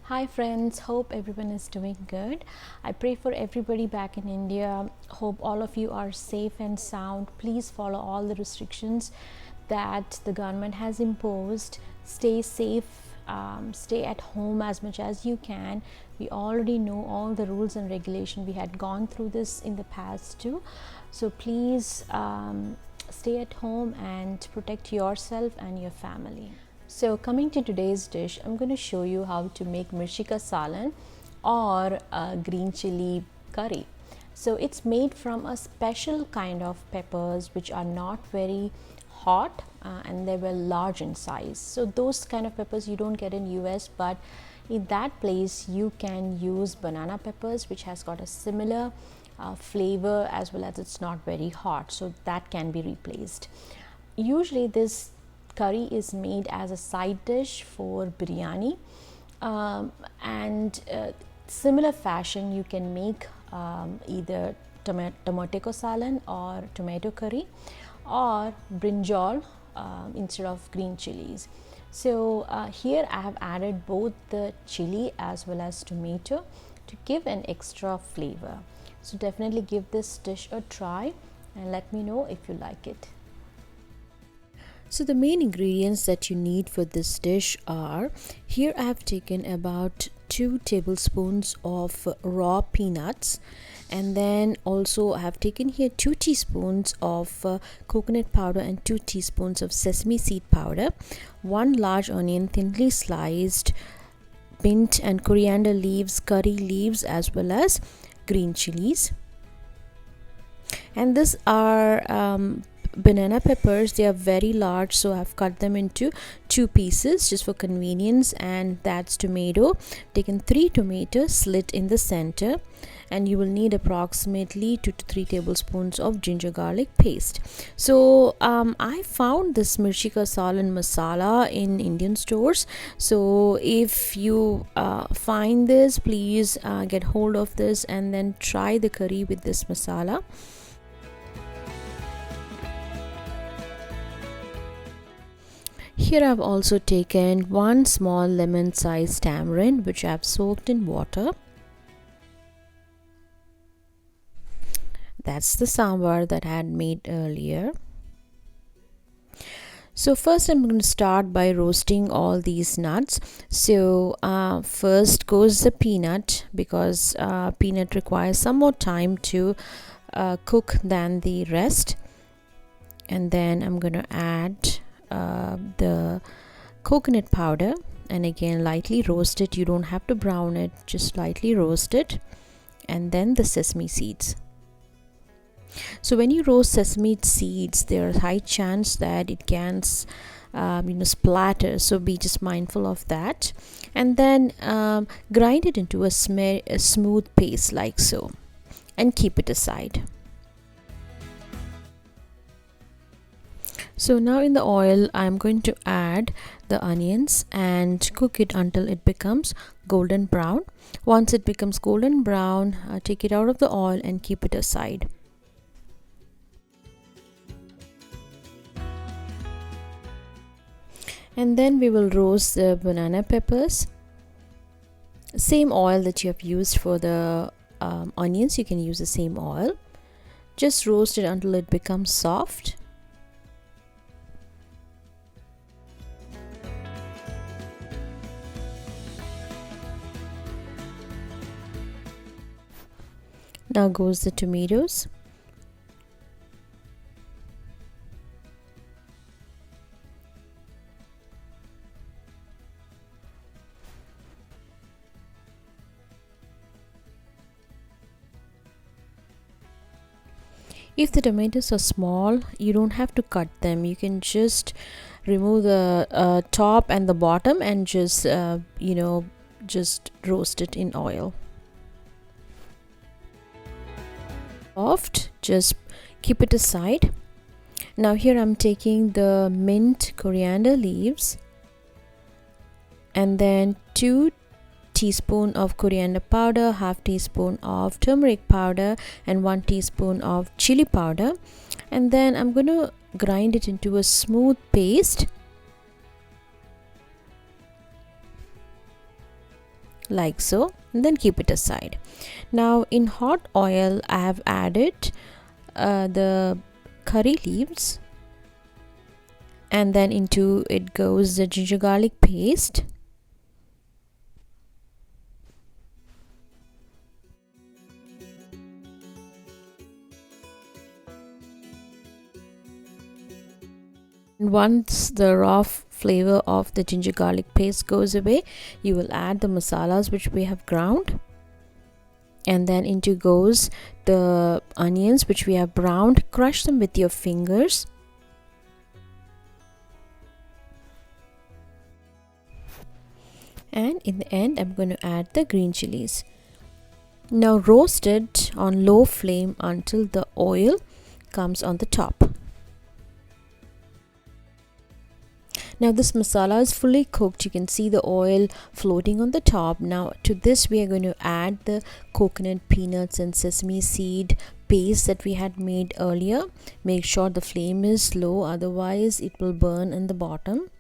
Hi friends, hope everyone is doing good. I pray for everybody back in India. Hope all of you are safe and sound. Please follow all the restrictions that the government has imposed. Stay safe, stay at home as much as you can. We already know all the rules and regulation. We had gone through this in the past too. So please stay at home and protect yourself and your family. So coming to today's dish, I'm going to show you how to make mirchi ka saalan or green chili curry. So it's made from a special kind of peppers which are not very hot and they were large in size. So those kind of peppers you don't get in US, but in that place you can use banana peppers which has got a similar flavor as well as it's not very hot, so that can be replaced. Usually this curry is made as a side dish for biryani, and similar fashion you can make either tomato saalan or tomato curry or brinjal instead of green chilies. So here I have added both the chili as well as tomato to give an extra flavor. So definitely give this dish a try and let me know if you like it. So the main ingredients that you need for this dish are, here I have taken about 2 tablespoons of raw peanuts, and then also I have taken here 2 teaspoons of coconut powder and 2 teaspoons of sesame seed powder, 1 large onion thinly sliced, mint and coriander leaves, curry leaves as well as green chilies. And these are banana peppers. They are very large, so I've cut them into 2 pieces just for convenience. And that's tomato, taken 3 tomatoes, slit in the center, and you will need approximately 2 to 3 tablespoons of ginger garlic paste. So I found this mirchi ka saalan masala in Indian stores, so if you find this, please get hold of this and then try the curry with this masala. Here I've also taken 1 small lemon sized tamarind which I've soaked in water. That's the sambar that I had made earlier. So first I'm going to start by roasting all these nuts. So first goes the peanut, because peanut requires some more time to cook than the rest. And then I'm going to add the coconut powder, and again lightly roast it. You don't have to brown it, just lightly roast it. And then the sesame seeds. So when you roast sesame seeds, there's high chance that it can splatter, so be just mindful of that. And then grind it into a smooth paste like so, and keep it aside. So now in the oil I'm going to add the onions and cook it until it becomes golden brown. Once it becomes golden brown, take it out of the oil and keep it aside. And then we will roast the banana peppers. Same oil that you have used for the onions, you can use the same oil. Just roast it until it becomes soft. Now goes the tomatoes. If the tomatoes are small, you don't have to cut them. You can just remove the top and the bottom and just just roast it in oil. Soft, just keep it aside. Now here I'm taking the mint coriander leaves, and then 2 teaspoon of coriander powder, half teaspoon of turmeric powder, and 1 teaspoon of chili powder. And then I'm going to grind it into a smooth paste. like so, and then keep it aside. Now in hot oil I have added the curry leaves, and then into it goes the ginger garlic paste, and once the raw flavor of the ginger garlic paste goes away, you will add the masalas which we have ground, and then into goes the onions which we have browned. Crush them with your fingers, and in the end I'm going to add the green chilies. Now roast it on low flame until the oil comes on the top. Now this masala is fully cooked. You can see the oil floating on the top. Now to this we are going to add the coconut, peanuts and sesame seed paste that we had made earlier. Make sure the flame is low, otherwise it will burn in the bottom.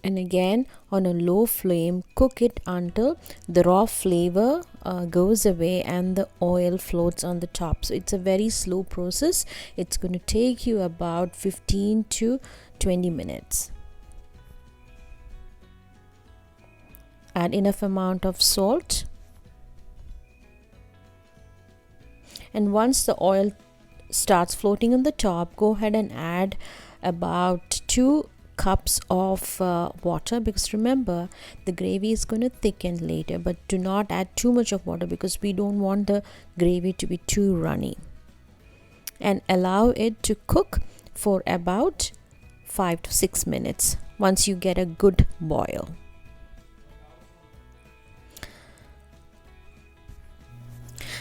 And again on a low flame, cook it until the raw flavor goes away and the oil floats on the top. So it's a very slow process. It's going to take you about 15 to 20 minutes. Add enough amount of salt, and once the oil starts floating on the top, go ahead and add about 2 cups of water, because remember the gravy is going to thicken later, but do not add too much of water because we don't want the gravy to be too runny. And allow it to cook for about 5 to 6 minutes once you get a good boil.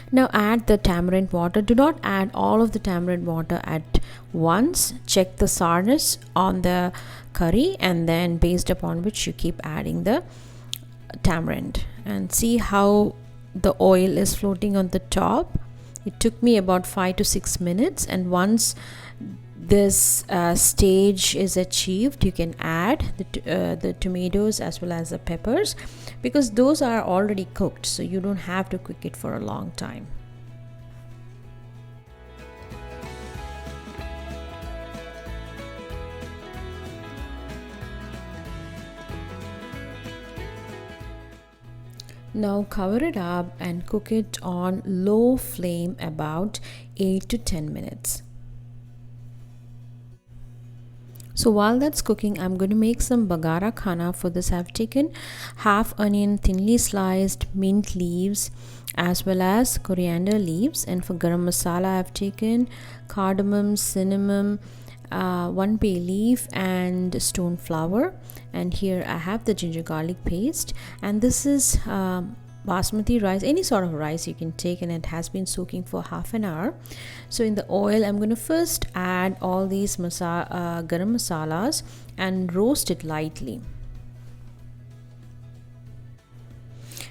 Now add the tamarind water. Do not add all of the tamarind water at once. Check the sourness on the curry, and then based upon which you keep adding the tamarind. And see how the oil is floating on the top. It took me about 5 to 6 minutes, and once this stage is achieved, you can add the tomatoes as well as the peppers, because those are already cooked, so you don't have to cook it for a long time. Now cover it up and cook it on low flame about 8 to 10 minutes. So while that's cooking, I'm going to make some Bagara Khana. For this I've taken half onion thinly sliced, mint leaves as well as coriander leaves, and for garam masala I've taken cardamom, cinnamon, 1 bay leaf and stone flower, and here I have the ginger garlic paste. And this is basmati rice, any sort of rice you can take, and it has been soaking for half an hour. So in the oil I'm going to first add all these garam masalas and roast it lightly.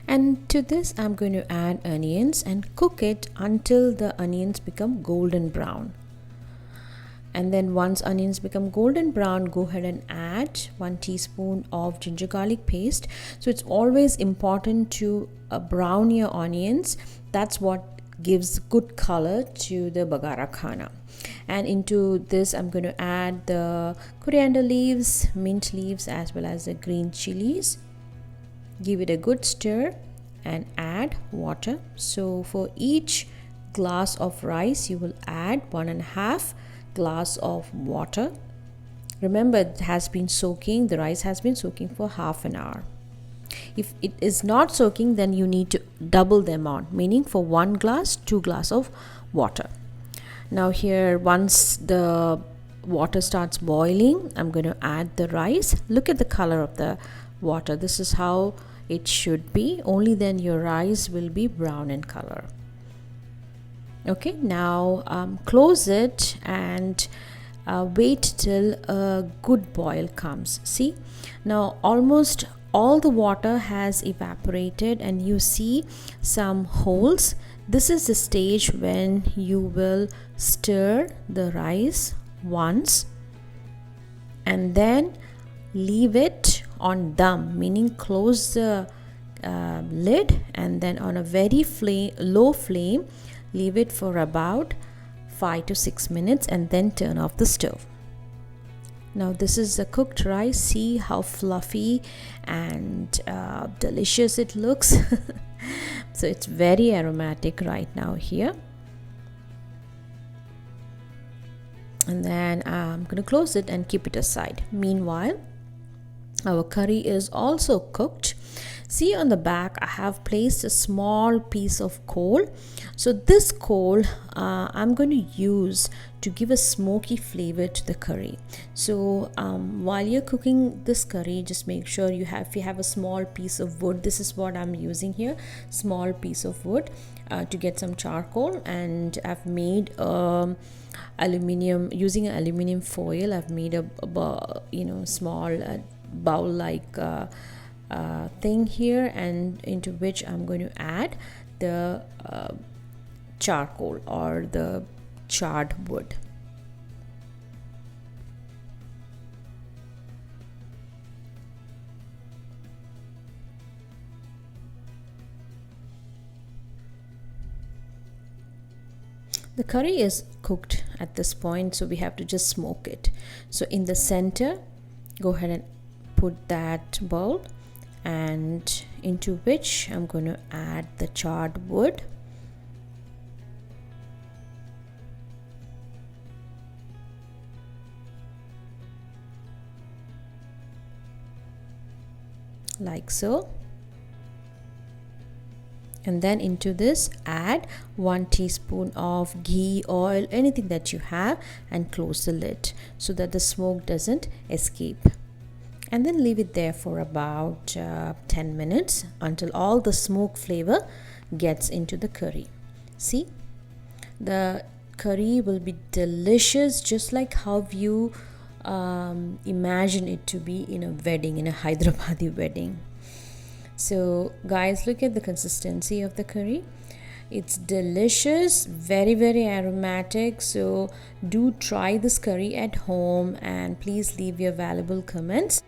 And to this I'm going to add onions and cook it until the onions become golden brown. And then once onions become golden brown, go ahead and add 1 teaspoon of ginger garlic paste. So it's always important to brown your onions. That's what gives good color to the Bagara Khana. And into this I'm going to add the coriander leaves, mint leaves as well as the green chilies. Give it a good stir and add water. So for each glass of rice you will add 1.5 glass of water. Remember, it has been soaking, the rice has been soaking for half an hour. If it is not soaking, then you need to double the amount, meaning for 1 glass, 2 glass of water. Now here, once the water starts boiling, I'm going to add the rice. Look at the color of the water. This is how it should be. Only then your rice will be brown in color. Okay, now close it and wait till a good boil comes. See, now almost all the water has evaporated and you see some holes. This is the stage when you will stir the rice once and then leave it on dum, meaning close the lid, and then on a very low flame leave it for about 5 to 6 minutes and then turn off the stove. Now this is the cooked rice. See how fluffy and delicious it looks. So it's very aromatic right now here. And then I'm going to close it and keep it aside. Meanwhile, our curry is also cooked. See on the back, I have placed a small piece of coal. So this coal I'm going to use to give a smoky flavor to the curry. So while you're cooking this curry, just make sure if you have a small piece of wood. This is what I'm using here, small piece of wood to get some charcoal. And I've made using aluminum foil. I've made a small bowl like thing here, and into which I'm going to add the charcoal or the charred wood. The curry is cooked at this point, so we have to just smoke it. So in the center, go ahead and put that bowl, and into which I'm going to add the charred wood. Like so. And then into this add 1 teaspoon of ghee, oil, anything that you have, and close the lid so that the smoke doesn't escape. And then leave it there for about 10 minutes until all the smoke flavor gets into the curry. See, the curry will be delicious, just like how you imagine it to be in a wedding, in a Hyderabadi wedding. So guys, look at the consistency of the curry. It's delicious, very very aromatic. So do try this curry at home, and please leave your valuable comments.